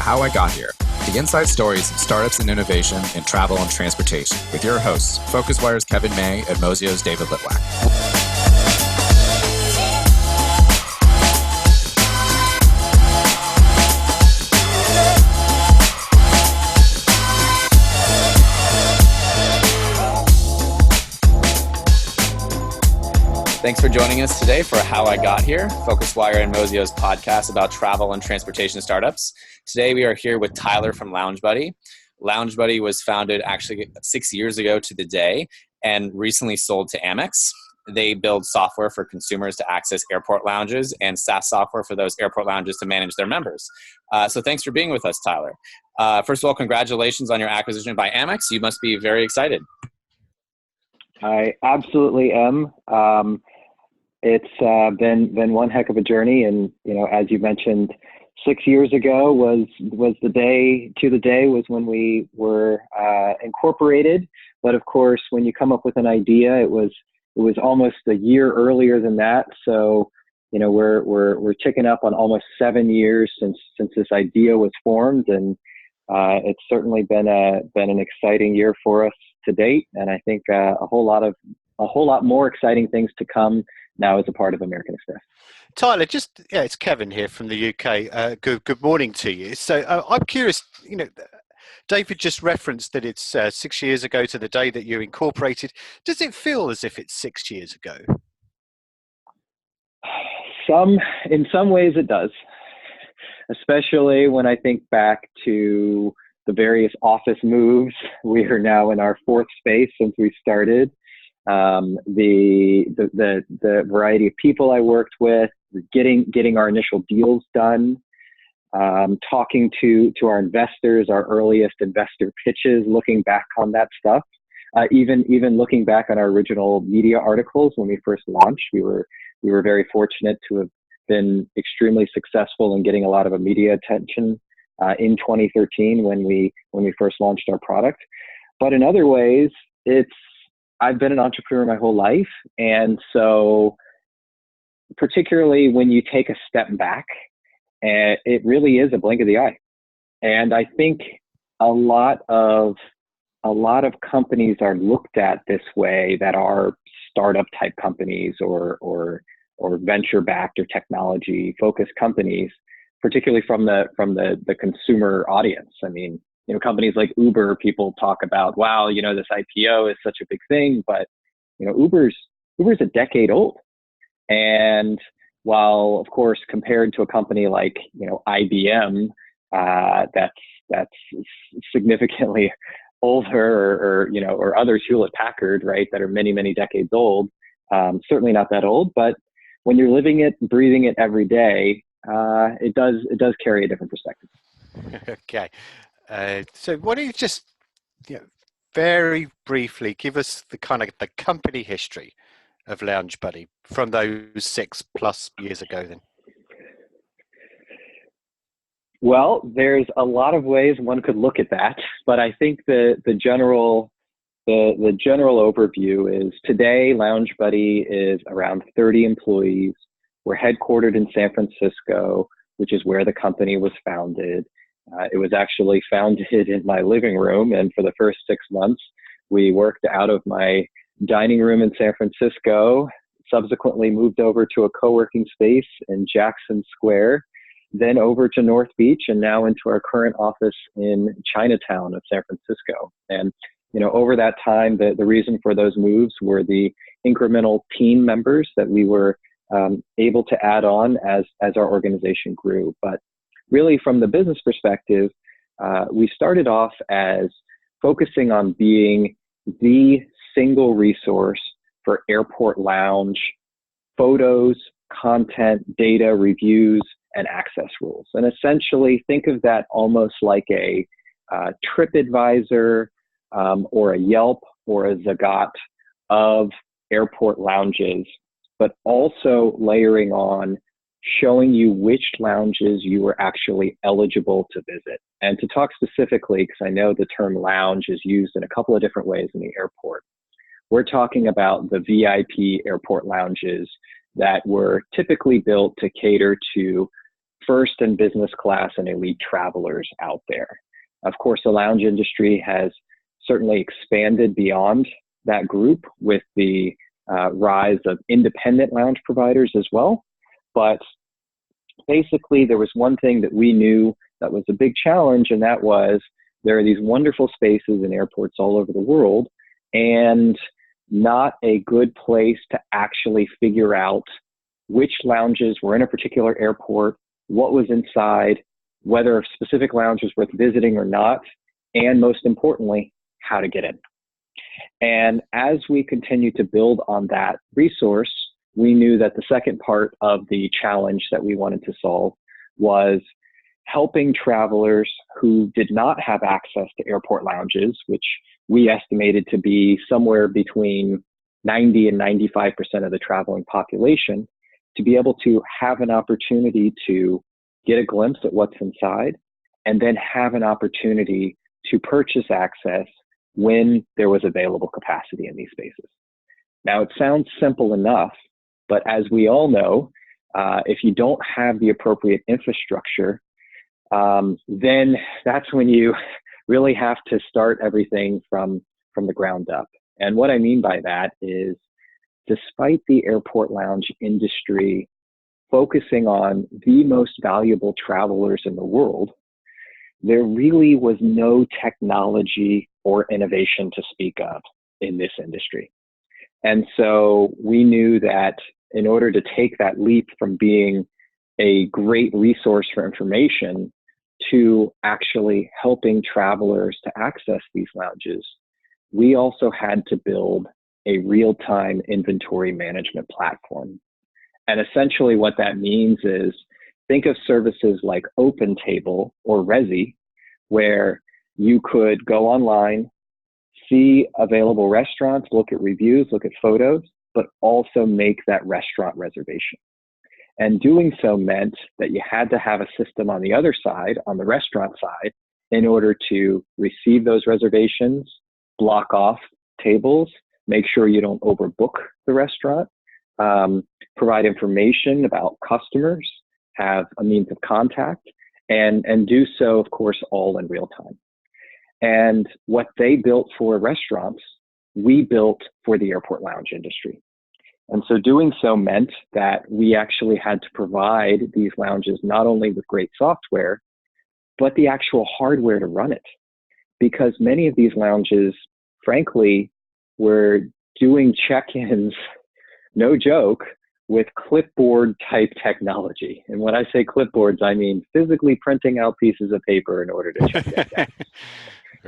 How I Got Here, the inside stories of startups and innovation in travel and transportation, with your hosts, PhocusWire's Kevin May and Mozio's David Litwak. Thanks for joining us today for How I Got Here, PhocusWire and Mozio's podcast about travel and transportation startups. Today we are here with Tyler from LoungeBuddy. LoungeBuddy was founded actually 6 years ago to the day and recently sold to Amex. They build software for consumers to access airport lounges and SaaS software for those airport lounges to manage their members. So thanks for being with us, Tyler. First of all, congratulations on your acquisition by Amex. You must be very excited. I absolutely am. It's been one heck of a journey, and as you mentioned, 6 years ago was the day was when we were incorporated. But of course, when you come up with an idea, it was almost a year earlier than that. So we're ticking up on almost 7 years since this idea was formed, and it's certainly been an exciting year for us to date, and I think a whole lot more exciting things to come now as a part of American Express. Tyler, it's Kevin here from the UK. Good morning to you. So I'm curious, David just referenced that it's 6 years ago to the day that you incorporated. Does it feel as if it's 6 years ago? In some ways it does, especially when I think back to the various office moves. We are now in our fourth space since we started. The variety of people I worked with, getting our initial deals done, talking to our investors, our earliest investor pitches, looking back on that stuff, even looking back on our original media articles when we first launched. We were very fortunate to have been extremely successful in getting a lot of media attention in 2013 when we first launched our product. But in other ways, I've been an entrepreneur my whole life, and so particularly when you take a step back, it really is a blink of the eye. And I think a lot of companies are looked at this way that are startup type companies or venture backed or technology focused companies, particularly from the consumer audience. I mean, companies like Uber, people talk about, wow, this IPO is such a big thing, but Uber's a decade old. And while, of course, compared to a company like IBM, that's significantly older, or others, Hewlett Packard, right, that are many decades old, certainly not that old. But when you're living it, breathing it every day, it does carry a different perspective. Okay. So why don't you just very briefly give us the company history of LoungeBuddy from those 6+ years ago then? Well, there's a lot of ways one could look at that, but I think the general overview is today LoungeBuddy is around 30 employees. We're headquartered in San Francisco, which is where the company was founded. It was actually founded in my living room, and for the first 6 months, we worked out of my dining room in San Francisco, subsequently moved over to a co-working space in Jackson Square, then over to North Beach, and now into our current office in Chinatown of San Francisco. And over that time, the reason for those moves were the incremental team members that we were able to add on as our organization grew. But really, from the business perspective, we started off as focusing on being the single resource for airport lounge photos, content, data, reviews, and access rules. And essentially, think of that almost like a TripAdvisor or a Yelp or a Zagat of airport lounges, but also layering on showing you which lounges you were actually eligible to visit. And to talk specifically, because I know the term lounge is used in a couple of different ways in the airport, we're talking about the VIP airport lounges that were typically built to cater to first and business class and elite travelers out there. Of course, the lounge industry has certainly expanded beyond that group with the rise of independent lounge providers as well. But basically, there was one thing that we knew that was a big challenge, and that was there are these wonderful spaces in airports all over the world, and not a good place to actually figure out which lounges were in a particular airport, what was inside, whether a specific lounge was worth visiting or not, and most importantly, how to get in. And as we continue to build on that resource, we knew that the second part of the challenge that we wanted to solve was helping travelers who did not have access to airport lounges, which we estimated to be somewhere between 90 and 95% of the traveling population, to be able to have an opportunity to get a glimpse at what's inside, and then have an opportunity to purchase access when there was available capacity in these spaces. Now, it sounds simple enough, but as we all know, if you don't have the appropriate infrastructure, then that's when you really have to start everything from the ground up. And what I mean by that is, despite the airport lounge industry focusing on the most valuable travelers in the world, there really was no technology or innovation to speak of in this industry. And so we knew that in order to take that leap from being a great resource for information to actually helping travelers to access these lounges, we also had to build a real-time inventory management platform. And essentially what that means is, think of services like OpenTable or Resi, where you could go online, see available restaurants, look at reviews, look at photos, but also make that restaurant reservation. And doing so meant that you had to have a system on the other side, on the restaurant side, in order to receive those reservations, block off tables, make sure you don't overbook the restaurant, provide information about customers, have a means of contact, and do so, of course, all in real time. And what they built for restaurants, we built for the airport lounge industry. And so doing so meant that we actually had to provide these lounges not only with great software, but the actual hardware to run it. Because many of these lounges, frankly, were doing check-ins, no joke, with clipboard type technology. And when I say clipboards, I mean physically printing out pieces of paper in order to check in.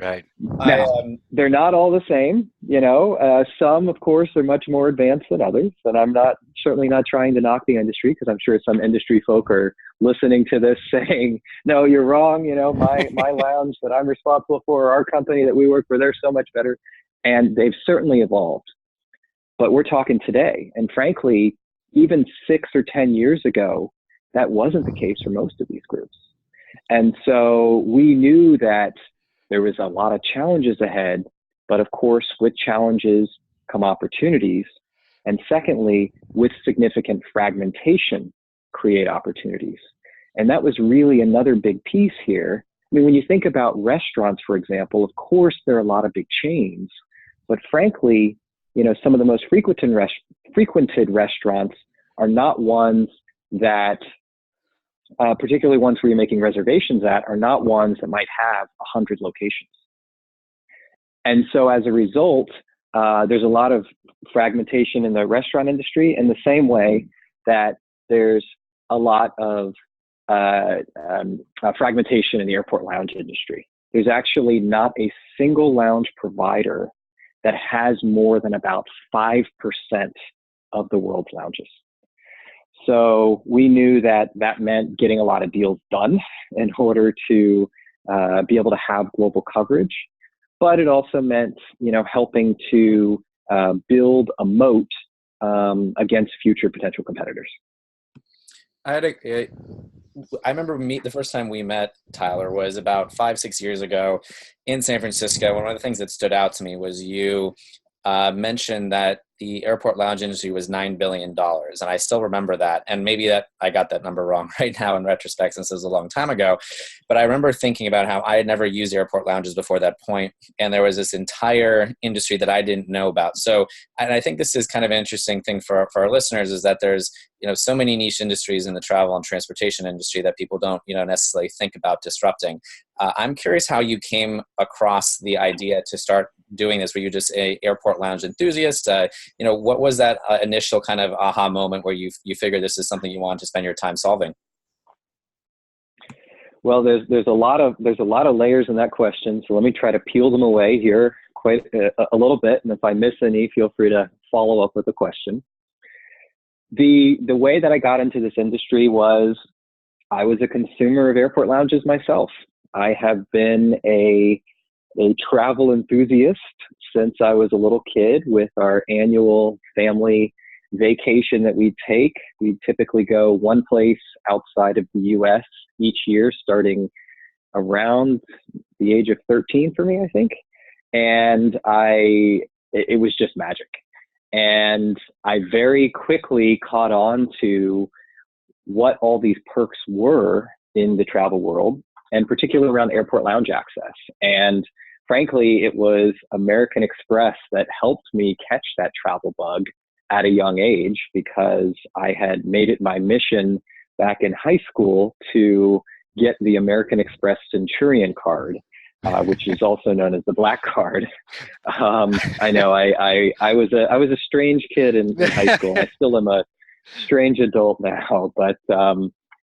Right. Now, they're not all the same, you know. Some, of course, are much more advanced than others. And I'm certainly not trying to knock the industry, because I'm sure some industry folk are listening to this saying, no, you're wrong. You know, my lounge that I'm responsible for, our company that we work for, they're so much better. And they've certainly evolved. But we're talking today. And frankly, even 6 or 10 years ago, that wasn't the case for most of these groups. And so we knew that there was a lot of challenges ahead, but of course, with challenges come opportunities. And secondly, with significant fragmentation, create opportunities. And that was really another big piece here. I mean, when you think about restaurants, for example, of course, there are a lot of big chains, but frankly, you know, some of the most frequented restaurants are not ones that, particularly ones where you're making reservations at, are not ones that might have 100 locations. And so as a result, there's a lot of fragmentation in the restaurant industry, in the same way that there's a lot of fragmentation in the airport lounge industry. There's actually not a single lounge provider that has more than about 5% of the world's lounges. So we knew that that meant getting a lot of deals done in order to be able to have global coverage, but it also meant, you know, helping to build a moat against future potential competitors. I remember the first time we met, Tyler, was about 5-6 years ago in San Francisco. And one of the things that stood out to me was you mentioned that the airport lounge industry was $9 billion. And I still remember that. And maybe that I got that number wrong right now in retrospect, since it was a long time ago. But I remember thinking about how I had never used airport lounges before that point, and there was this entire industry that I didn't know about. So, and I think this is kind of an interesting thing for our listeners, is that there's, so many niche industries in the travel and transportation industry that people don't, necessarily think about disrupting. I'm curious how you came across the idea to start doing this. Were you just a airport lounge enthusiast? What was that initial kind of aha moment where you figured this is something you want to spend your time solving? Well, there's a lot of layers in that question, so let me try to peel them away here quite a little bit, and if I miss any, feel free to follow up with a question. The way that I got into this industry was I was a consumer of airport lounges myself. I have been a travel enthusiast since I was a little kid. With our annual family vacation that we'd take, we'd typically go one place outside of the US each year, starting around the age of 13 for me, I think. And it was just magic. And I very quickly caught on to what all these perks were in the travel world, and particularly around airport lounge access. And frankly, it was American Express that helped me catch that travel bug at a young age, because I had made it my mission back in high school to get the American Express Centurion card, which is also known as the Black Card. I know I was a strange kid in high school. I still am a strange adult now, but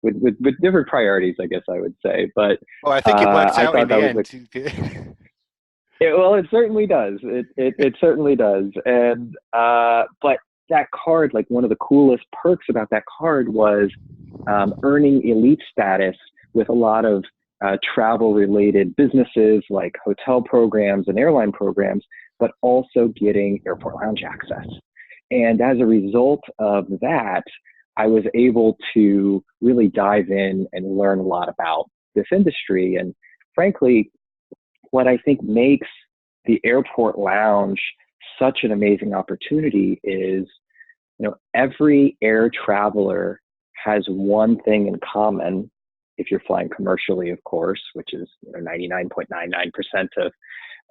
with different priorities, I guess I would say. But well, I think it works out in the end. Well, it certainly does. It certainly does. And but that card, like, one of the coolest perks about that card was earning elite status with a lot of travel-related businesses like hotel programs and airline programs, but also getting airport lounge access. And as a result of that, I was able to really dive in and learn a lot about this industry. And frankly, what I think makes the airport lounge such an amazing opportunity is, every air traveler has one thing in common, if you're flying commercially, of course, which is 99.99%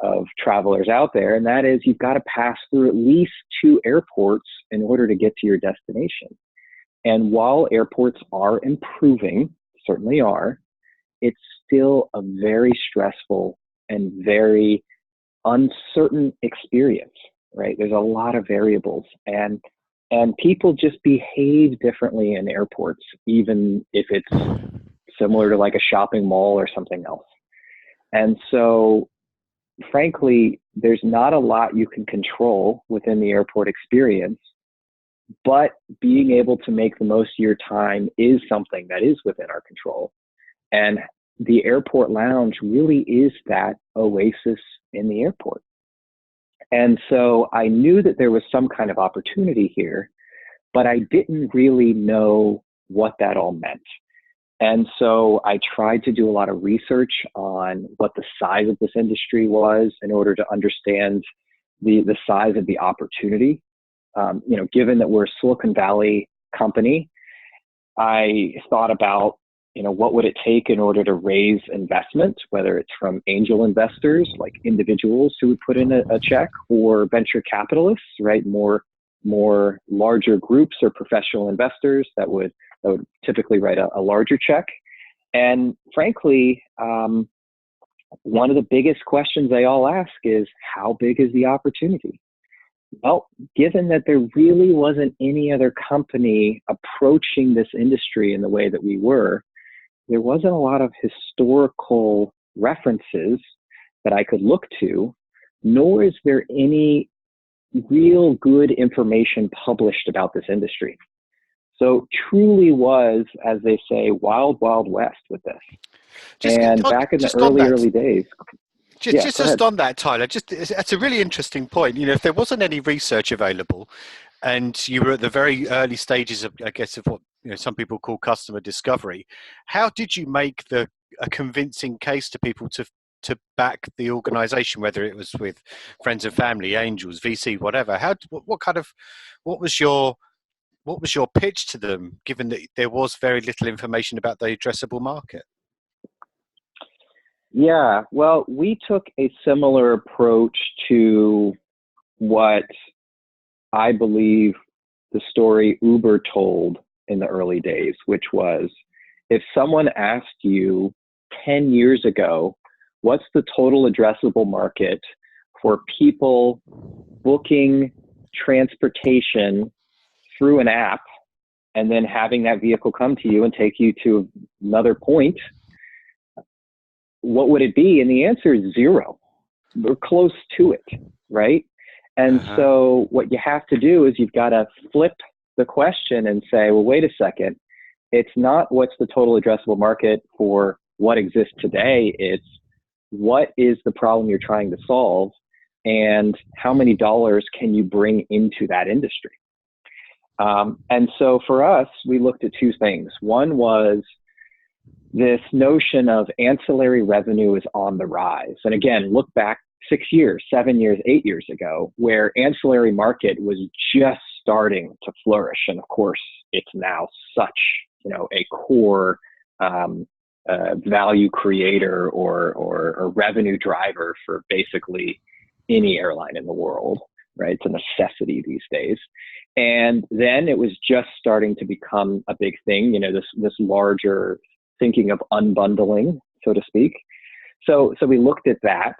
of travelers out there, and that is you've got to pass through at least 2 airports in order to get to your destination. And while airports are improving, certainly are, it's still a very stressful and very uncertain experience, right? There's a lot of variables, and people just behave differently in airports, even if it's similar to like a shopping mall or something else. And so, frankly, there's not a lot you can control within the airport experience, but being able to make the most of your time is something that is within our control. And the airport lounge really is that oasis in the airport. And so I knew that there was some kind of opportunity here, but I didn't really know what that all meant. And so I tried to do a lot of research on what the size of this industry was in order to understand the size of the opportunity. Given that we're a Silicon Valley company, I thought about, what would it take in order to raise investment, whether it's from angel investors, like individuals who would put in a check, or venture capitalists, right? More larger groups or professional investors that would typically write a larger check. And frankly, one of the biggest questions they all ask is, how big is the opportunity? Well, given that there really wasn't any other company approaching this industry in the way that we were, there wasn't a lot of historical references that I could look to, nor is there any real good information published about this industry. So truly was, as they say, wild, wild west with this. Back in the early days. Just on that, Tyler, that's a really interesting point. If there wasn't any research available and you were at the very early stages of, I guess, of what some people call customer discovery, how did you make a convincing case to people to to back the organization, whether it was with friends and family, angels, VC, whatever? What was your pitch to them, given that there was very little information about the addressable market? Yeah, well, we took a similar approach to what I believe the story Uber told in the early days, which was, if someone asked you 10 years ago, what's the total addressable market for people booking transportation through an app and then having that vehicle come to you and take you to another point, what would it be? And the answer is zero. We're close to it, right? And so what you have to do is you've got to flip the question and say, well, wait a second. It's not what's the total addressable market for what exists today. It's what is the problem you're trying to solve and how many dollars can you bring into that industry? And so for us, we looked at two things. One was this notion of ancillary revenue is on the rise. And again, look back 6 years, 7 years, 8 years ago, where ancillary market was just starting to flourish. And of course, it's now such, a core value creator or revenue driver for basically any airline in the world, right? It's a necessity these days. And then it was just starting to become a big thing, this larger thinking of unbundling, so to speak. So we looked at that.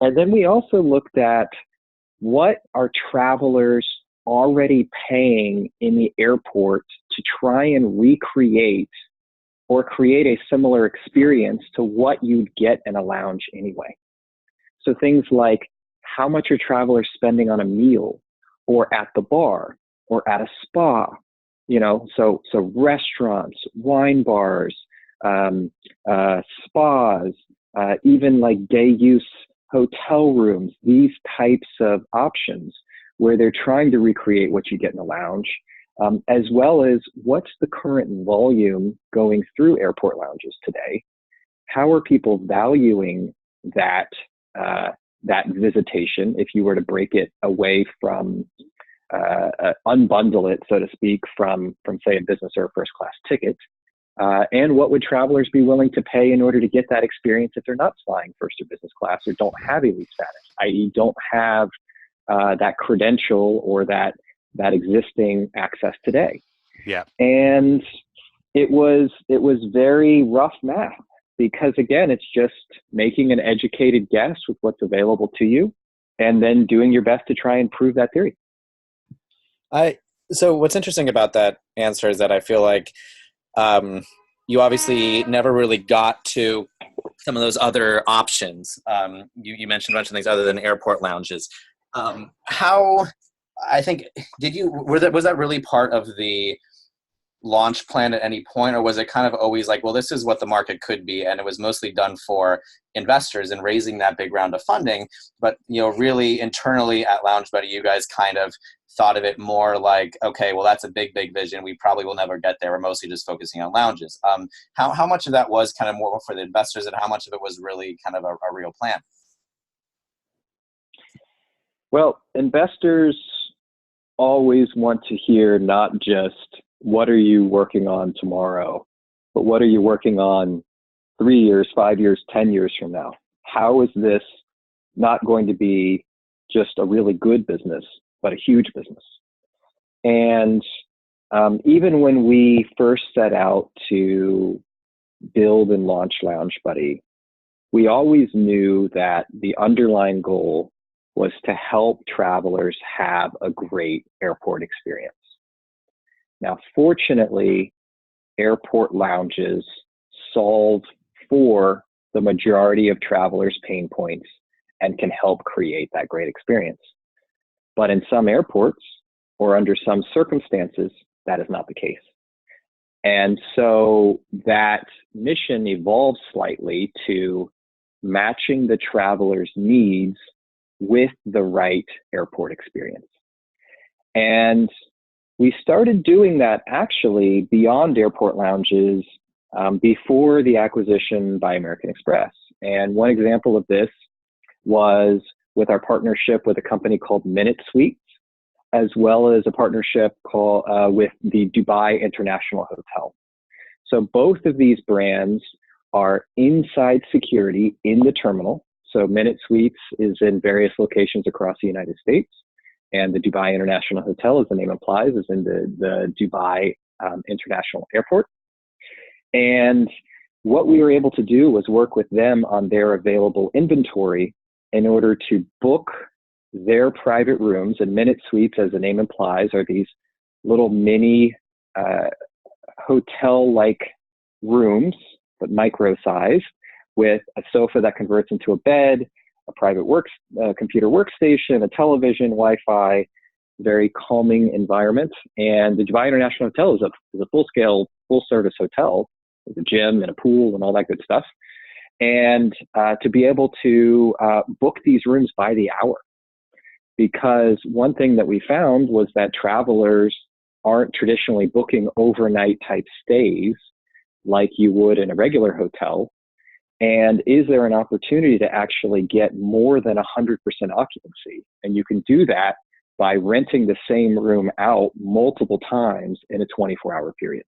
And then we also looked at what are travelers already paying in the airport to try and recreate or create a similar experience to what you'd get in a lounge anyway. So things like, how much are travelers spending on a meal or at the bar or at a spa? So restaurants, wine bars, spas, even like day use hotel rooms, these types of options where they're trying to recreate what you get in a lounge, as well as what's the current volume going through airport lounges today? How are people valuing that visitation if you were to break it away from, unbundle it, so to speak, from say a business or a first class ticket? And what would travelers be willing to pay in order to get that experience if they're not flying first or business class or don't have elite status, i.e. don't have that credential or that existing access today? Yeah. And it was very rough math because, again, it's just making an educated guess with what's available to you and then doing your best to try and prove that theory. So what's interesting about that answer is that I feel like you obviously never really got to some of those other options. You mentioned a bunch of things other than airport lounges. How, I think, was that really part of the launch plan at any point, or was it kind of always like, well, this is what the market could be, and it was mostly done for investors and raising that big round of funding, but really internally at LoungeBuddy, you guys kind of thought of it more like, okay, well, that's a big vision, we probably will never get there, we're mostly just focusing on lounges. How much of that was kind of more for the investors, and how much of it was really kind of a real plan? Well, investors always want to hear not just what are you working on tomorrow, but what are you working on 3 years, 5 years, 10 years from now? How is this not going to be just a really good business, but a huge business? And even when we first set out to build and launch LoungeBuddy, we always knew that the underlying goal was to help travelers have a great airport experience. Now, fortunately, airport lounges solve for the majority of travelers' pain points and can help create that great experience. But in some airports or under some circumstances, that is not the case. And so that mission evolved slightly to matching the traveler's needs with the right airport experience. And we started doing that actually beyond airport lounges before the acquisition by American Express. And one example of this was with our partnership with a company called Minute Suites, as well as a partnership with the Dubai International Hotel. So both of these brands are inside security in the terminal. So Minute Suites is in various locations across the United States, and the Dubai International Hotel, as the name implies, is in the Dubai International Airport. And what we were able to do was work with them on their available inventory in order to book their private rooms. And Minute Suites, as the name implies, are these little mini hotel-like rooms, but micro-sized, with a sofa that converts into a bed, a private computer workstation, a television, Wi-Fi, very calming environment. And the Dubai International Hotel is a full-scale, full-service hotel with a gym and a pool and all that good stuff. And to be able to book these rooms by the hour. Because one thing that we found was that travelers aren't traditionally booking overnight type stays like you would in a regular hotel. And is there an opportunity to actually get more than 100% occupancy? And you can do that by renting the same room out multiple times in a 24-hour period.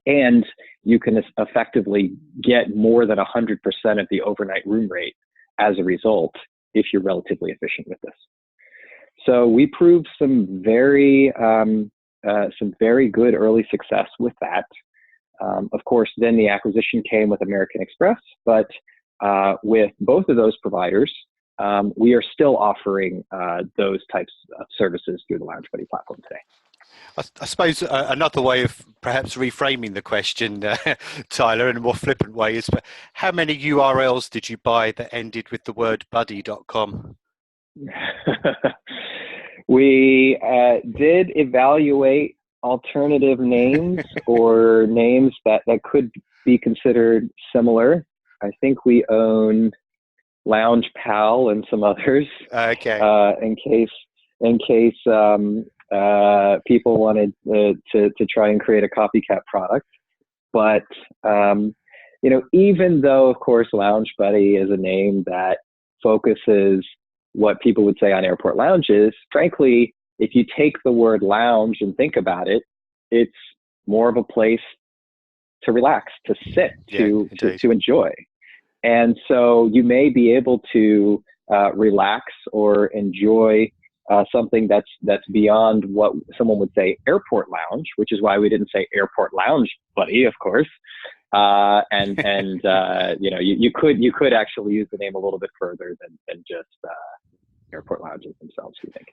And you can effectively get more than 100% of the overnight room rate as a result if you're relatively efficient with this. So we proved some very good early success with that. Of course, then the acquisition came with American Express, but with both of those providers, we are still offering those types of services through the LoungeBuddy platform today. I suppose another way of perhaps reframing the question, Tyler, in a more flippant way is, but how many URLs did you buy that ended with the word buddy.com? We did evaluate alternative names or names that could be considered similar. I think we own Lounge Pal and some others. Okay. In case people wanted to try and create a copycat product. But even though, of course, LoungeBuddy is a name that focuses what people would say on airport lounges, frankly, if you take the word lounge and think about it, it's more of a place to relax, to sit, to enjoy. And so you may be able to relax or enjoy something that's beyond what someone would say airport lounge, which is why we didn't say airport lounge buddy, of course. You could actually use the name a little bit further than just airport lounges themselves, we think.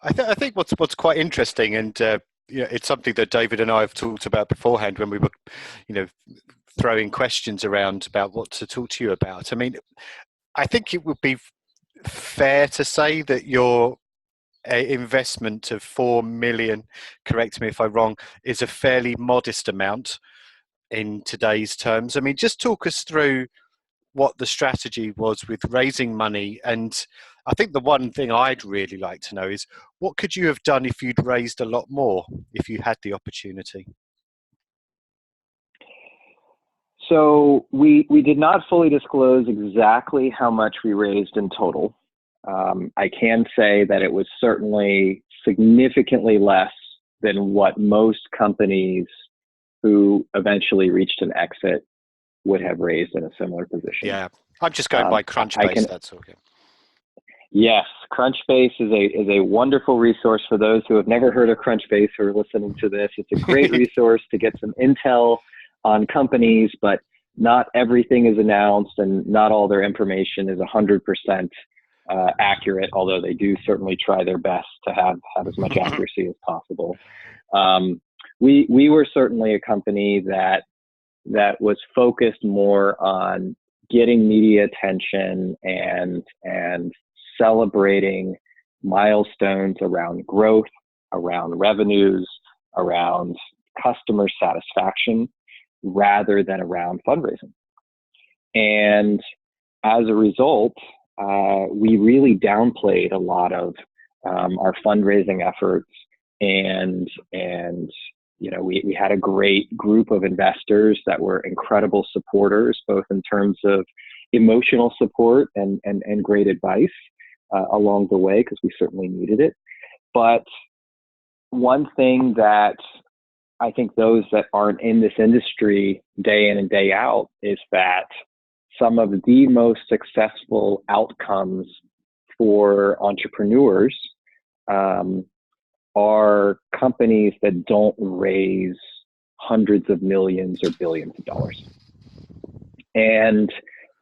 I think what's quite interesting, and it's something that David and I have talked about beforehand when we were, throwing questions around about what to talk to you about. I mean, I think it would be fair to say that your investment of 4 million, correct me if I'm wrong, is a fairly modest amount in today's terms. I mean, just talk us through what the strategy was with raising money. And I think the one thing I'd really like to know is, what could you have done if you'd raised a lot more, if you had the opportunity? So we did not fully disclose exactly how much we raised in total. I can say that it was certainly significantly less than what most companies who eventually reached an exit would have raised in a similar position. Yeah, I'm just going by Crunchbase, that's all. Yes, Crunchbase is a wonderful resource for those who have never heard of Crunchbase who are listening to this. It's a great resource to get some intel on companies, but not everything is announced and not all their information is 100% accurate, although they do certainly try their best to have as much accuracy as possible. We were certainly a company that was focused more on getting media attention and celebrating milestones around growth, around revenues, around customer satisfaction, rather than around fundraising. And as a result, we really downplayed a lot of our fundraising efforts, and we had a great group of investors that were incredible supporters, both in terms of emotional support and great advice along the way, because we certainly needed it. But one thing that I think those that aren't in this industry day in and day out is that some of the most successful outcomes for entrepreneurs are companies that don't raise hundreds of millions or billions of dollars. And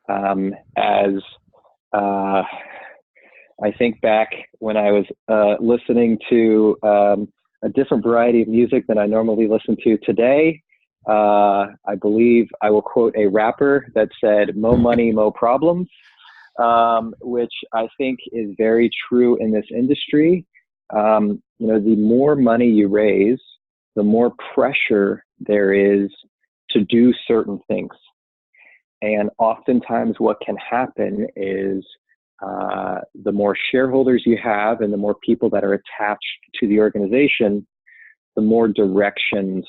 as I think back when I was listening to a different variety of music than I normally listen to today, I believe I will quote a rapper that said, "Mo money, mo problems," which I think is very true in this industry. The more money you raise, the more pressure there is to do certain things. And oftentimes what can happen is the more shareholders you have and the more people that are attached to the organization, the more directions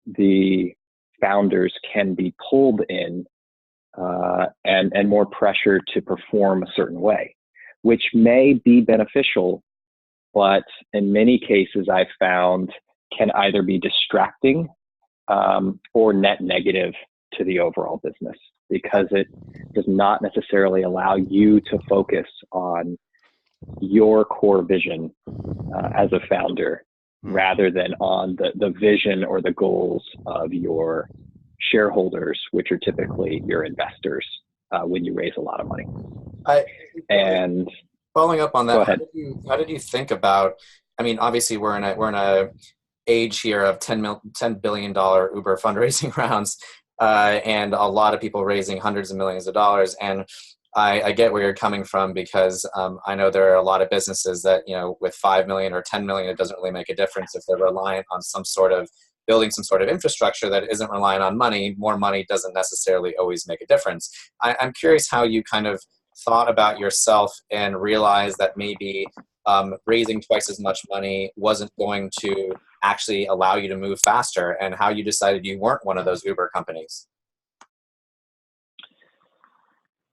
the founders can be pulled in and more pressure to perform a certain way, which may be beneficial, but in many cases I've found can either be distracting or net negative to the overall business, because it does not necessarily allow you to focus on your core vision as a founder, rather than on the vision or the goals of your shareholders, which are typically your investors when you raise a lot of money. And following up on that, go ahead. How did you think about? I mean, obviously we're in a age here of $10 billion Uber fundraising rounds, and a lot of people raising hundreds of millions of dollars. And I get where you're coming from, because I know there are a lot of businesses that, with 5 million or 10 million, it doesn't really make a difference if they're reliant on building some sort of infrastructure that isn't reliant on money. More money doesn't necessarily always make a difference. I'm curious how you kind of thought about yourself and realized that maybe raising twice as much money wasn't going to actually allow you to move faster, and how you decided you weren't one of those Uber companies.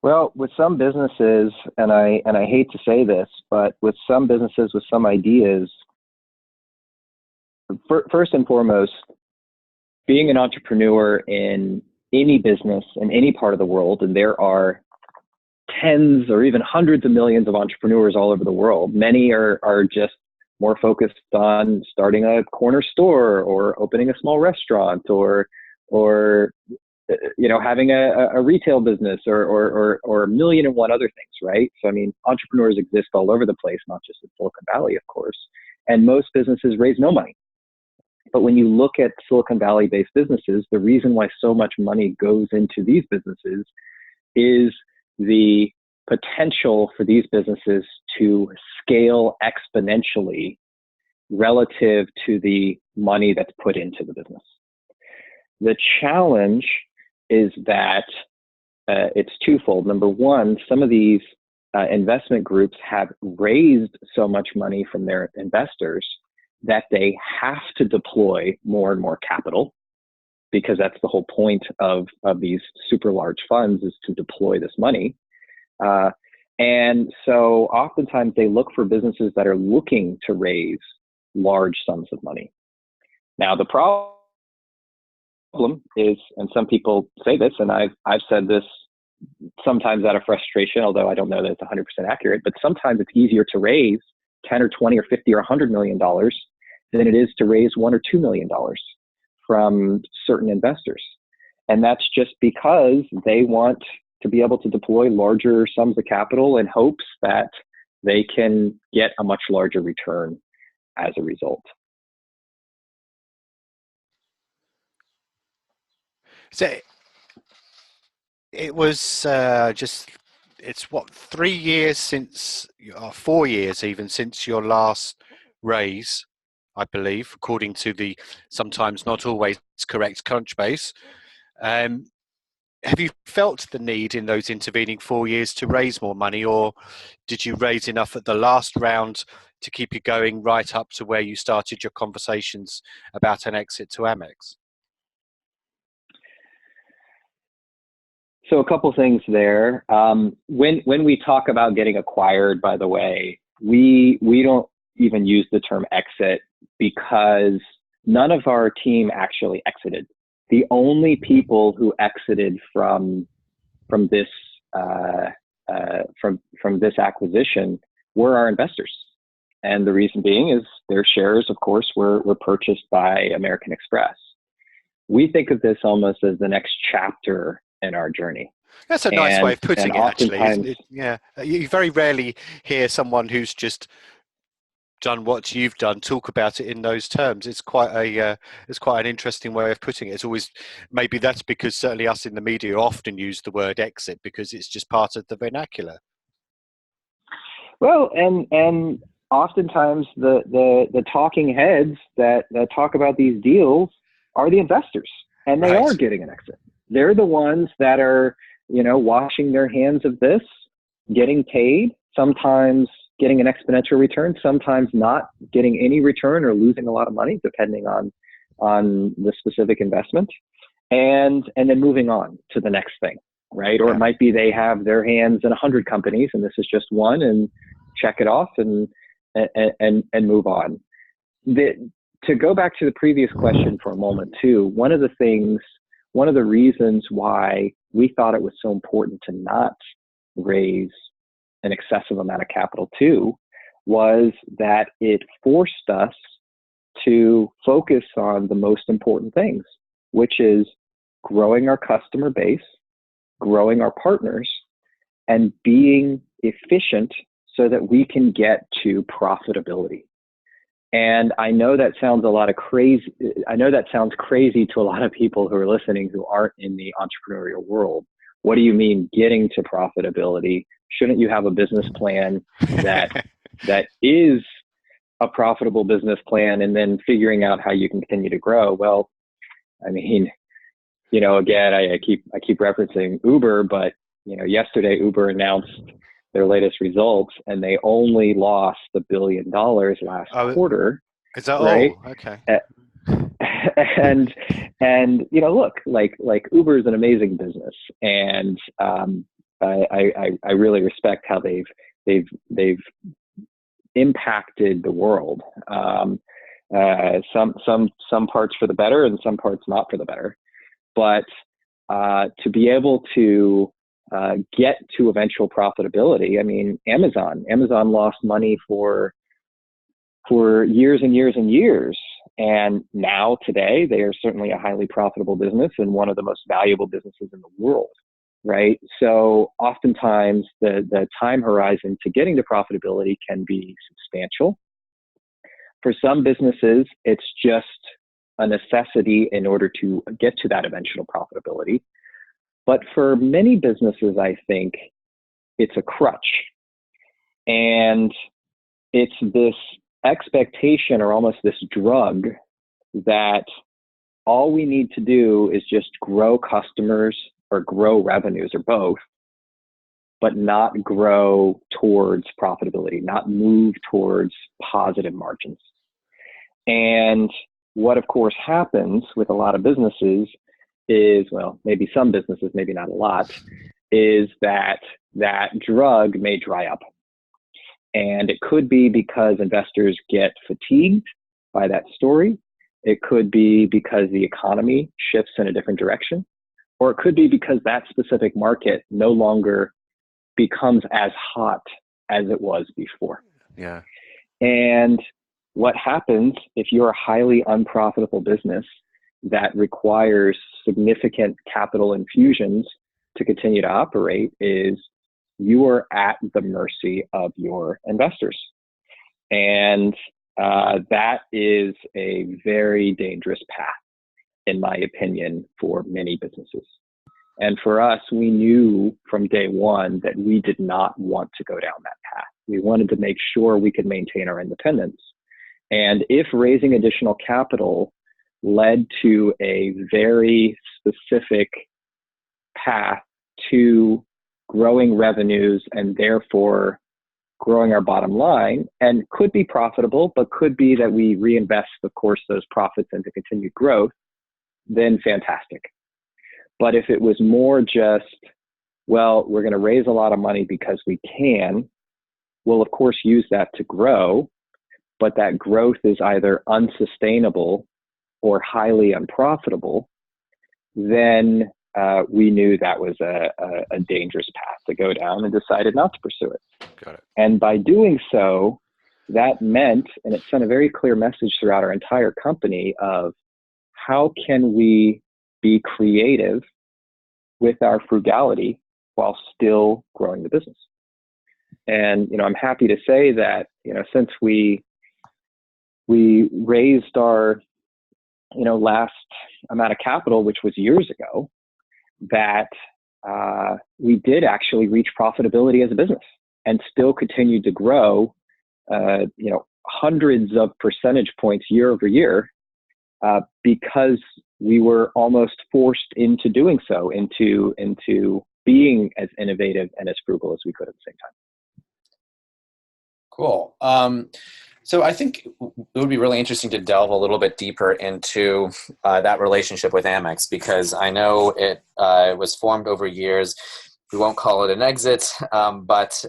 Well, with some businesses, and I hate to say this, but with some businesses with some ideas, first and foremost, being an entrepreneur in any business in any part of the world, and there are tens or even hundreds of millions of entrepreneurs all over the world. Many are just more focused on starting a corner store or opening a small restaurant or having a retail business or a million and one other things, right? So, I mean, entrepreneurs exist all over the place, not just in Silicon Valley, of course. And most businesses raise no money. But when you look at Silicon Valley-based businesses, the reason why so much money goes into these businesses is the potential for these businesses to scale exponentially relative to the money that's put into the business. The challenge is that it's twofold. Number one, some of these investment groups have raised so much money from their investors that they have to deploy more and more capital, because that's the whole point of these super large funds, is to deploy this money. And so oftentimes they look for businesses that are looking to raise large sums of money. Now, the problem is, and some people say this, and I've said this sometimes out of frustration, although I don't know that it's 100% accurate, but sometimes it's easier to raise 10 or 20 or 50 or $100 million than it is to raise $1 or $2 million from certain investors. And that's just because they want to be able to deploy larger sums of capital in hopes that they can get a much larger return as a result. So it was it's what, 3 years since, or 4 years even, since your last raise, I believe, according to the sometimes not always correct Crunchbase. Have you felt the need in those intervening 4 years to raise more money, or did you raise enough at the last round to keep you going right up to where you started your conversations about an exit to Amex? So a couple things there. When we talk about getting acquired, by the way, we don't even use the term exit because none of our team actually exited. The only people who exited from this from this acquisition were our investors, and the reason being is their shares, of course, were purchased by American Express. We think of this almost as the next chapter in our journey. That's a nice way of putting it, actually, isn't it? Yeah. You very rarely hear someone who's just done what you've done talk about it in those terms. It's quite an interesting way of putting it. It's always, maybe that's because certainly us in the media often use the word exit because it's just part of the vernacular. Well, and oftentimes the talking heads that talk about these deals are the investors, and they are getting an exit. They're the ones that are, washing their hands of this, getting paid, sometimes getting an exponential return, sometimes not getting any return or losing a lot of money, depending on the specific investment, and then moving on to the next thing, right? Or it might be they have their hands in 100 companies and this is just one, and check it off and move on. To go back to the previous question for a moment too, one of the reasons why we thought it was so important to not raise an excessive amount of capital too was that it forced us to focus on the most important things, which is growing our customer base, growing our partners, and being efficient so that we can get to profitability. And I know that sounds crazy to a lot of people who are listening who aren't in the entrepreneurial world. What do you mean getting to profitability? Shouldn't you have a business plan that is a profitable business plan and then figuring out how you can continue to grow? Well, I mean, again, I keep referencing Uber, but yesterday Uber announced their latest results and they only lost $1 billion last quarter. Is that right? all? Okay. And look, like Uber is an amazing business, and I really respect how they've impacted the world. Some parts for the better and some parts not for the better, but to be able to get to eventual profitability. I mean, Amazon lost money for years and years and years. And now today, they are certainly a highly profitable business and one of the most valuable businesses in the world, right? So oftentimes the time horizon to getting to profitability can be substantial. For some businesses, it's just a necessity in order to get to that eventual profitability. But for many businesses, I think it's a crutch. And it's this expectation or almost this drug that all we need to do is just grow customers or grow revenues or both, but not grow towards profitability, not move towards positive margins. And what, of course, happens with a lot of businesses is, well, maybe some businesses, maybe not a lot, is that drug may dry up. And it could be because investors get fatigued by that story. It could be because the economy shifts in a different direction. Or it could be because that specific market no longer becomes as hot as it was before. Yeah. And what happens if you're a highly unprofitable business that requires significant capital infusions to continue to operate is you are at the mercy of your investors. And that is a very dangerous path, in my opinion, for many businesses. And for us, we knew from day one that we did not want to go down that path. We wanted to make sure we could maintain our independence. And if raising additional capital led to a very specific path to growing revenues and therefore growing our bottom line, and could be profitable, but could be that we reinvest, of course, those profits into continued growth, then fantastic. But if it was more just well, we're going to raise a lot of money because we can. We'll, of course, use that to grow, but that growth is either unsustainable or highly unprofitable. Then we knew that was a dangerous path to go down and decided not to pursue it. Got it. And by doing so, that meant, and it sent a very clear message throughout our entire company of how can we be creative with our frugality while still growing the business. And, I'm happy to say that, since we raised our, last amount of capital, which was years ago, that we did actually reach profitability as a business and still continued to grow, hundreds of percentage points year over year, because we were almost forced into doing so, into being as innovative and as frugal as we could at the same time. Cool. So I think it would be really interesting to delve a little bit deeper into that relationship with Amex, because I know it was formed over years. We won't call it an exit, but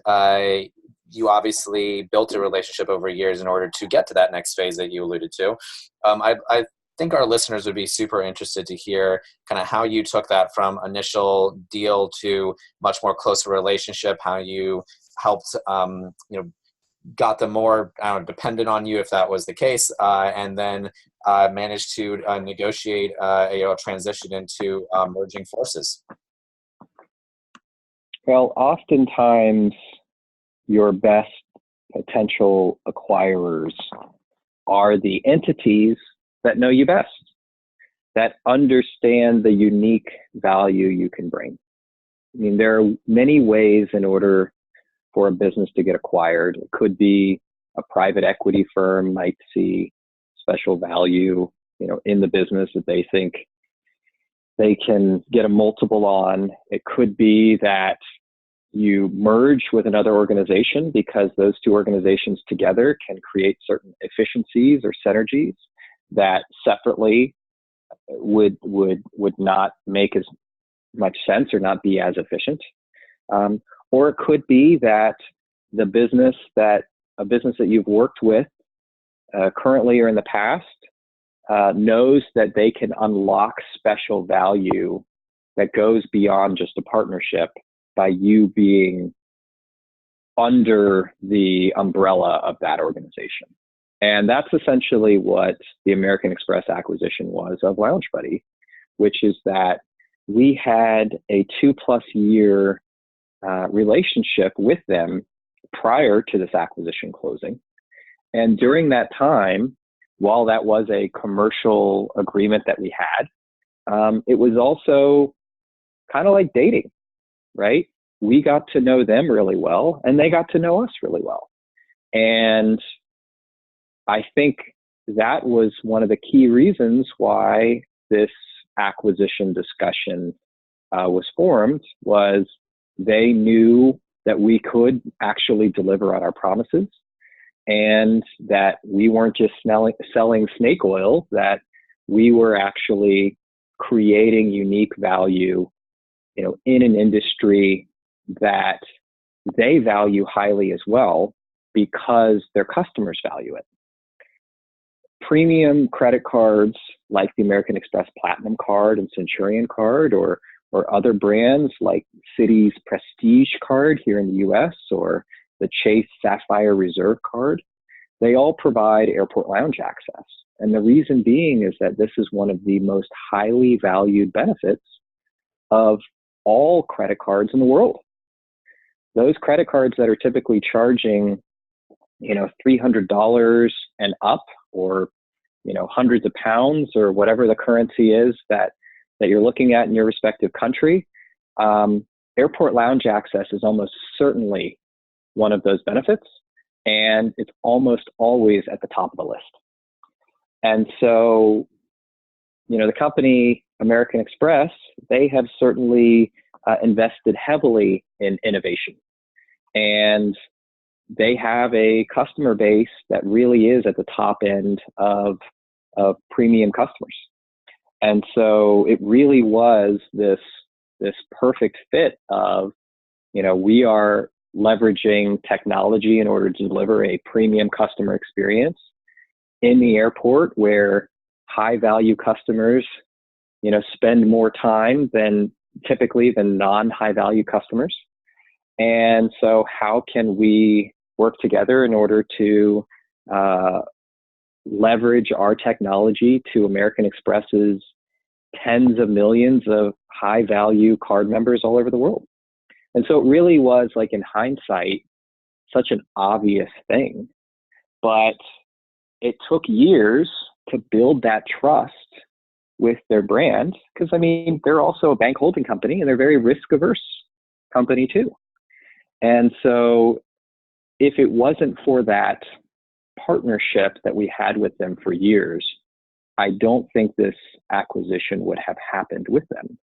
you obviously built a relationship over years in order to get to that next phase that you alluded to. I think our listeners would be super interested to hear kind of how you took that from initial deal to much more closer relationship, how you helped, got them more dependent on you if that was the case, and then managed to negotiate a transition into merging forces. Well, oftentimes your best potential acquirers are the entities that know you best, that understand the unique value you can bring. I mean, there are many ways in order for a business to get acquired. It could be a private equity firm might see special value, in the business that they think they can get a multiple on. It could be that you merge with another organization because those two organizations together can create certain efficiencies or synergies that separately would not make as much sense or not be as efficient. Or it could be that a business that you've worked with currently or in the past knows that they can unlock special value that goes beyond just a partnership by you being under the umbrella of that organization. And that's essentially what the American Express acquisition was of LoungeBuddy, which is that we had a 2+ year relationship with them prior to this acquisition closing. And during that time, while that was a commercial agreement that we had, it was also kind of like dating, right? We got to know them really well and they got to know us really well. And I think that was one of the key reasons why this acquisition discussion was formed, was they knew that we could actually deliver on our promises and that we weren't just selling snake oil, that we were actually creating unique value, in an industry that they value highly as well because their customers value it. Premium credit cards like the American Express Platinum Card and Centurion Card, or other brands like Citi's Prestige Card here in the US, or the Chase Sapphire Reserve Card, they all provide airport lounge access. And the reason being is that this is one of the most highly valued benefits of all credit cards in the world. Those credit cards that are typically charging, $300 and up, or, hundreds of pounds, or whatever the currency is that you're looking at in your respective country, airport lounge access is almost certainly one of those benefits, and it's almost always at the top of the list. And so, the company American Express, they have certainly invested heavily in innovation, and they have a customer base that really is at the top end of premium customers. And so it really was this this perfect fit of, we are leveraging technology in order to deliver a premium customer experience in the airport where high value customers, spend more time than non-high value customers. And so how can we work together in order to leverage our technology to American Express's tens of millions of high value card members all over the world? And so it really was, like, in hindsight, such an obvious thing, but it took years to build that trust with their brand, because they're also a bank holding company and they're a very risk averse company too. And so if it wasn't for that partnership that we had with them for years, I don't think this acquisition would have happened with them,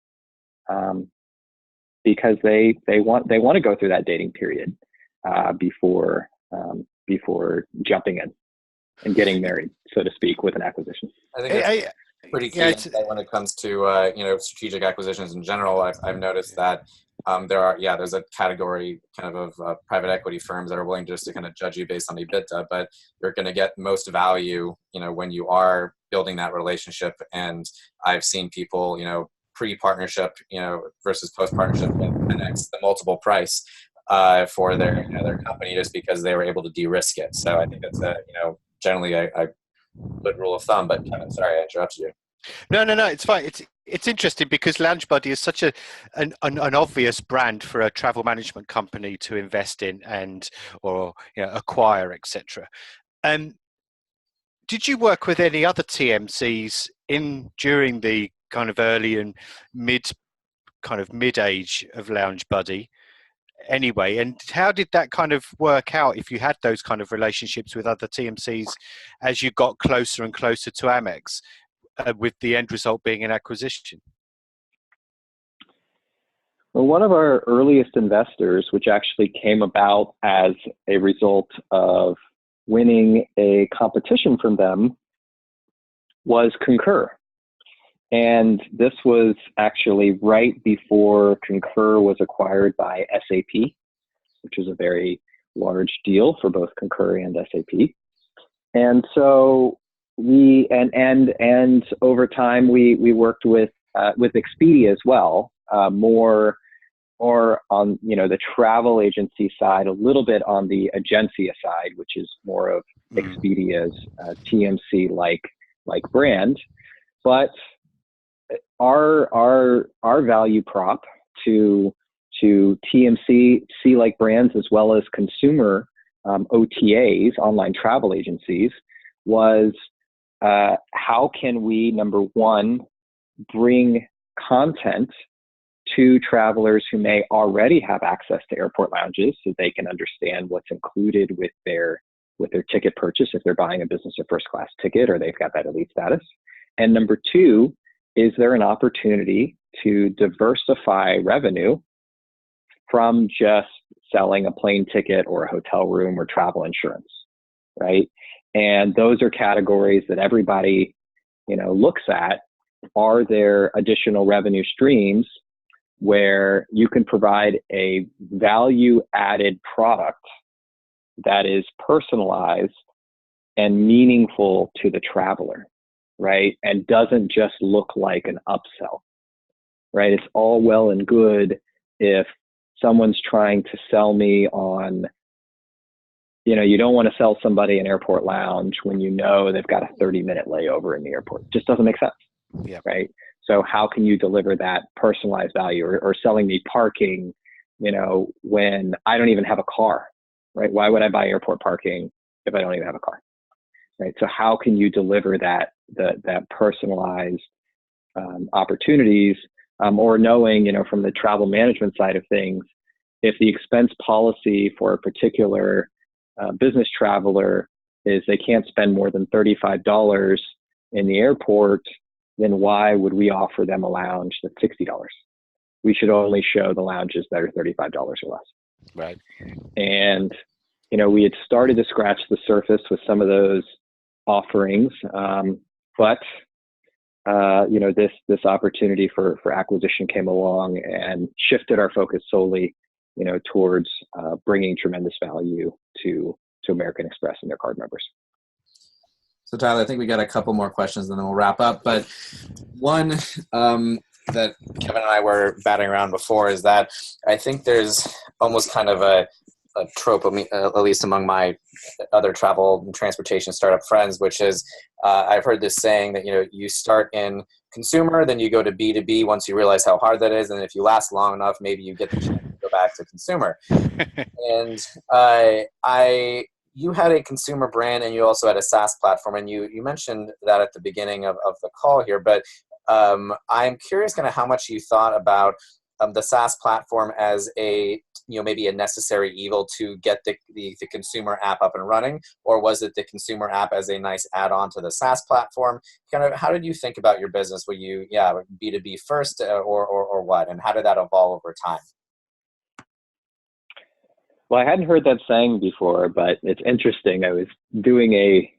because they want to go through that dating period before jumping in and getting married, so to speak, with an acquisition. I think that's pretty key insight when it comes to strategic acquisitions in general. I've noticed that there's a category kind of private equity firms that are willing just to kind of judge you based on EBITDA, but you're going to get most value when you are building that relationship. And I've seen people pre-partnership versus post-partnership and 10x the multiple price for their company, just because they were able to de-risk it. So I think that's generally a good rule of thumb. But Kevin, sorry I interrupted you. No, it's fine. It's interesting because LoungeBuddy is such an obvious brand for a travel management company to invest in or acquire, etc. Did you work with any other TMCs during the kind of early and mid-age of LoungeBuddy? Anyway, and how did that kind of work out, if you had those kind of relationships with other TMCs as you got closer and closer to Amex, with the end result being an acquisition? Well, one of our earliest investors, which actually came about as a result of winning a competition from them, was Concur. And this was actually right before Concur was acquired by SAP, which was a very large deal for both Concur and SAP. And so and over time we worked with Expedia as well, more on the travel agency side, a little bit on the Agencia side, which is more of Expedia's TMC like brand. But our value prop to TMC like brands, as well as consumer OTAs, online travel agencies, was how can we, number one, bring content to travelers who may already have access to airport lounges, so they can understand what's included with their ticket purchase if they're buying a business or first class ticket, or they've got that elite status. And number two, is there an opportunity to diversify revenue from just selling a plane ticket or a hotel room or travel insurance, right? And those are categories that everybody, looks at. Are there additional revenue streams where you can provide a value-added product that is personalized and meaningful to the traveler, right? And doesn't just look like an upsell, right? It's all well and good if someone's trying to sell me on, you don't want to sell somebody an airport lounge when they've got a 30-minute layover in the airport. It just doesn't make sense, right? So how can you deliver that personalized value, or selling me parking, when I don't even have a car, right? Why would I buy airport parking if I don't even have a car, right? So how can you deliver that personalized opportunities, or knowing, from the travel management side of things, if the expense policy for a particular business traveler is they can't spend more than $35 in the airport, then why would we offer them a lounge that's $60? We should only show the lounges that are $35 or less. Right. And, we had started to scratch the surface with some of those offerings, but this opportunity for acquisition came along and shifted our focus solely, towards bringing tremendous value to American Express and their card members. So Tyler, I think we got a couple more questions and then we'll wrap up. But one that Kevin and I were batting around before is that I think there's almost kind of a trope, at least among my other travel and transportation startup friends, which is I've heard this saying that, you start in consumer, then you go to B2B once you realize how hard that is. And if you last long enough, maybe you get the chance to go back to consumer. And you had a consumer brand and you also had a SaaS platform, and you mentioned that at the beginning of the call here, but I'm curious kind of how much you thought about the SaaS platform as maybe a necessary evil to get the consumer app up and running, or was it the consumer app as a nice add-on to the SaaS platform? Kind of how did you think about your business? Were you B2B first or what, and how did that evolve over time? Well, I hadn't heard that saying before, but it's interesting. I was doing a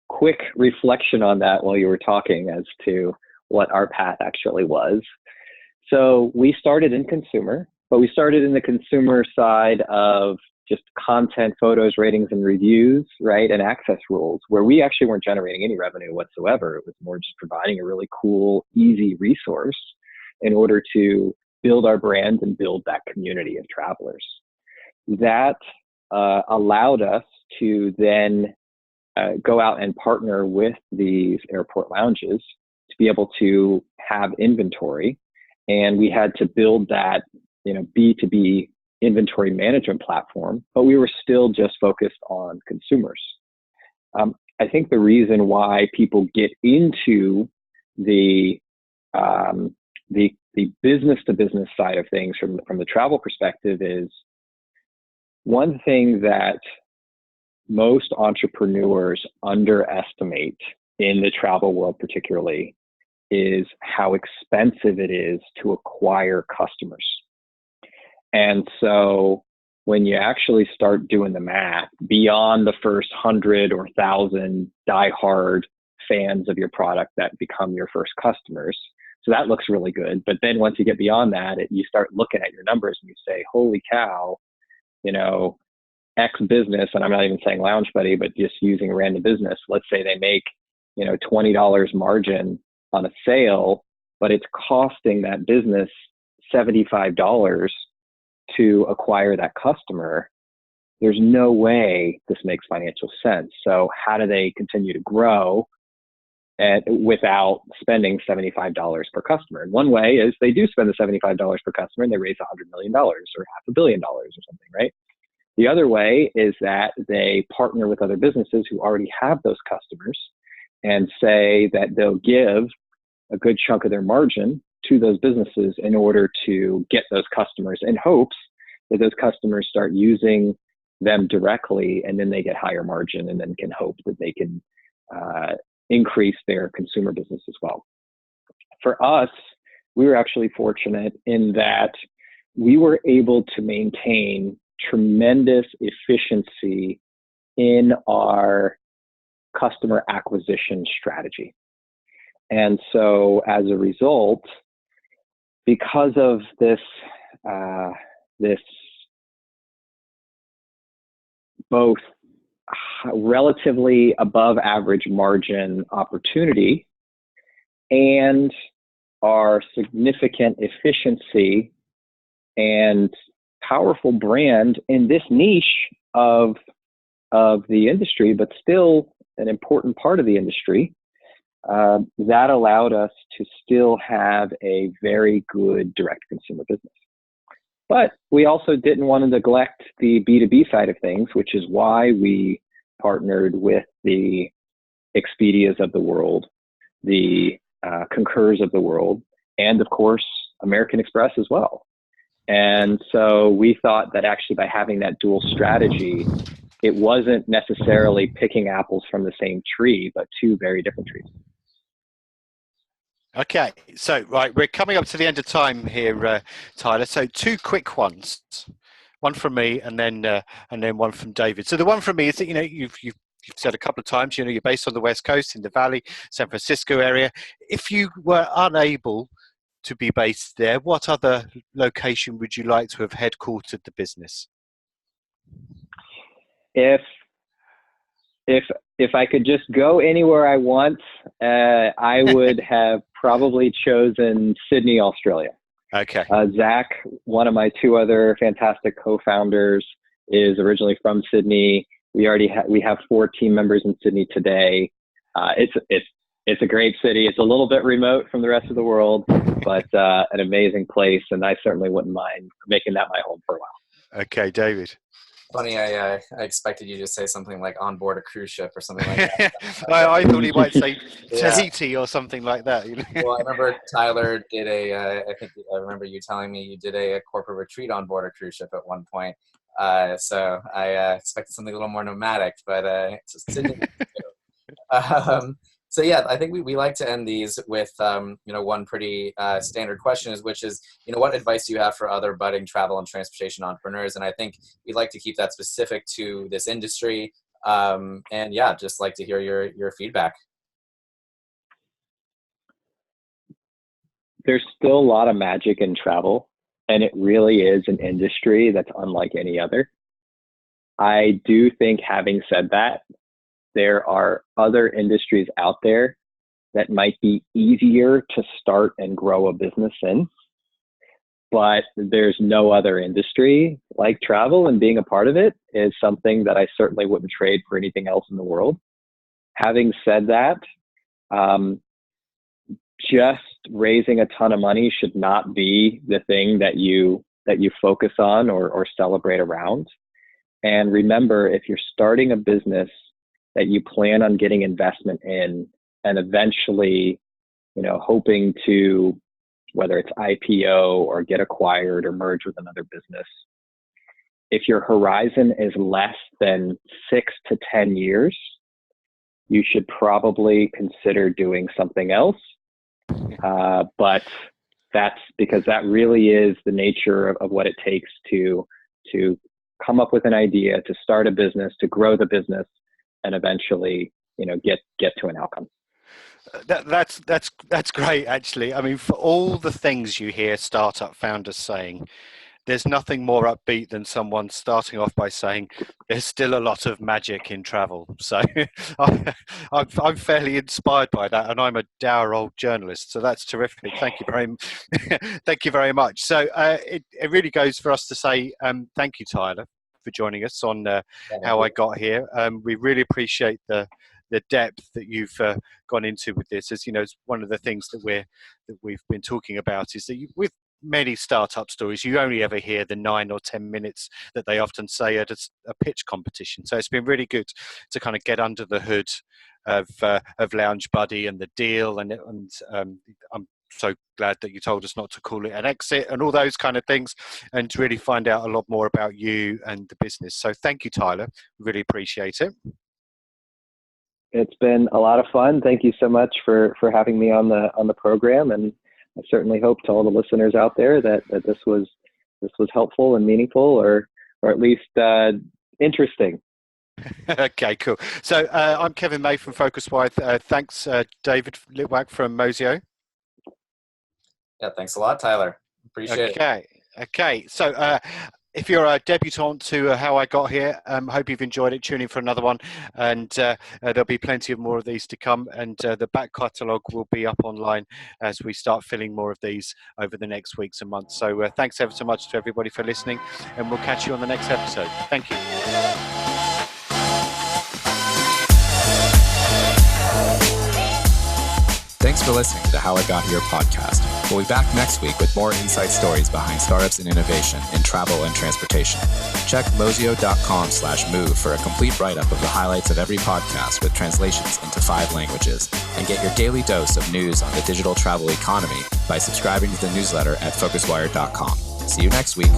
quick reflection on that while you were talking as to what our path actually was. So we started in consumer, but we started in the consumer side of just content, photos, ratings, and reviews, right? And access rules, where we actually weren't generating any revenue whatsoever. It was more just providing a really cool, easy resource in order to build our brand and build that community of travelers. That allowed us to then go out and partner with these airport lounges to be able to have inventory. And we had to build that, B2B inventory management platform, but we were still just focused on consumers. I think the reason why people get into the business to business side of things from the travel perspective is one thing that most entrepreneurs underestimate in the travel world particularly is how expensive it is to acquire customers. And so when you actually start doing the math beyond the first 100 or 1,000 diehard fans of your product that become your first customers, so that looks really good. But then once you get beyond that, you start looking at your numbers and you say, holy cow, X business, and I'm not even saying LoungeBuddy, but just using a random business, let's say they make, $20 margin on a sale, but it's costing that business $75 to acquire that customer. There's no way this makes financial sense. So how do they continue to grow without spending $75 per customer? And one way is they do spend the $75 per customer and they raise $100 million or $500 million or something, right? The other way is that they partner with other businesses who already have those customers and say that they'll give a good chunk of their margin to those businesses in order to get those customers, in hopes that those customers start using them directly, and then they get higher margin and then can hope that they can increase their consumer business as well. For us, we were actually fortunate in that we were able to maintain tremendous efficiency in our customer acquisition strategy. And so as a result, because of this both relatively above average margin opportunity and our significant efficiency and powerful brand in this niche of the industry, but still an important part of the industry, that allowed us to still have a very good direct consumer business. But we also didn't want to neglect the B2B side of things, which is why we partnered with the Expedias of the world, the Concurs of the world, and of course, American Express as well. And so we thought that actually by having that dual strategy, it wasn't necessarily picking apples from the same tree, but two very different trees. Okay, so right, we're coming up to the end of time here, Tyler. So two quick ones, one from me, and then one from David. So the one from me is that you've you've said a couple of times, you're based on the West Coast in the Valley, San Francisco area. If you were unable to be based there, what other location would you like to have headquartered the business? If I could just go anywhere I want, I would have probably chosen Sydney, Australia. Okay. Zach, one of my two other fantastic co-founders, is originally from Sydney. We have 4 team members in Sydney today. It's a great city. It's a little bit remote from the rest of the world, but an amazing place, and I certainly wouldn't mind making that my home for a while. Okay, David. Funny, I expected you to say something like on board a cruise ship or something like that. I thought he might say Yeah. Tahiti or something like that. Well, I remember Tyler did I remember you telling me you did a corporate retreat on board a cruise ship at one point. So I expected something a little more nomadic, but it's just didn't. So yeah, I think we like to end these with one pretty standard question, which is what advice do you have for other budding travel and transportation entrepreneurs? And I think we'd like to keep that specific to this industry. And yeah, just like to hear your feedback. There's still a lot of magic in travel, and it really is an industry that's unlike any other. I do think, having said that, there are other industries out there that might be easier to start and grow a business in, but there's no other industry like travel, and being a part of it is something that I certainly wouldn't trade for anything else in the world. Having said that, just raising a ton of money should not be the thing that you focus on or celebrate around. And remember, if you're starting a business that you plan on getting investment in and eventually, hoping to, whether it's IPO or get acquired or merge with another business, if your horizon is less than 6 to 10 years, you should probably consider doing something else. But that's because that really is the nature of what it takes to come up with an idea, to start a business, to grow the business, and eventually, get to an outcome. That's great, actually. I mean, for all the things you hear startup founders saying, there's nothing more upbeat than someone starting off by saying there's still a lot of magic in travel. So I'm fairly inspired by that, and I'm a dour old journalist, so that's terrific. Thank you very much. So it really goes for us to say thank you, Tyler, for joining us on How I Got Here. We really appreciate the depth that you've gone into with this. As you know, it's one of the things that we've been talking about is that with many startup stories, you only ever hear the 9 or 10 minutes that they often say at a pitch competition. So it's been really good to kind of get under the hood of LoungeBuddy and the deal, and I'm so glad that you told us not to call it an exit and all those kind of things, and to really find out a lot more about you and the business. So thank you, Tyler. Really appreciate it. It's been a lot of fun. Thank you so much for having me on the program, and I certainly hope to all the listeners out there that this was helpful and meaningful, or at least interesting. Okay, cool. So I'm Kevin May from PhocusWire. Thanks, David Litwak from Mozio. Yeah, thanks a lot, Tyler. Appreciate it. Okay. So if you're a debutant to How I Got Here, hope you've enjoyed it. Tune in for another one, and there'll be plenty of more of these to come, and the back catalogue will be up online as we start filling more of these over the next weeks and months. So thanks ever so much to everybody for listening, and we'll catch you on the next episode. Thank you. Thanks for listening to the How I Got Here podcast. We'll be back next week with more insight stories behind startups and innovation in travel and transportation. Check mozio.com/move for a complete write-up of the highlights of every podcast with translations into 5 languages, and get your daily dose of news on the digital travel economy by subscribing to the newsletter at PhocusWire.com. See you next week.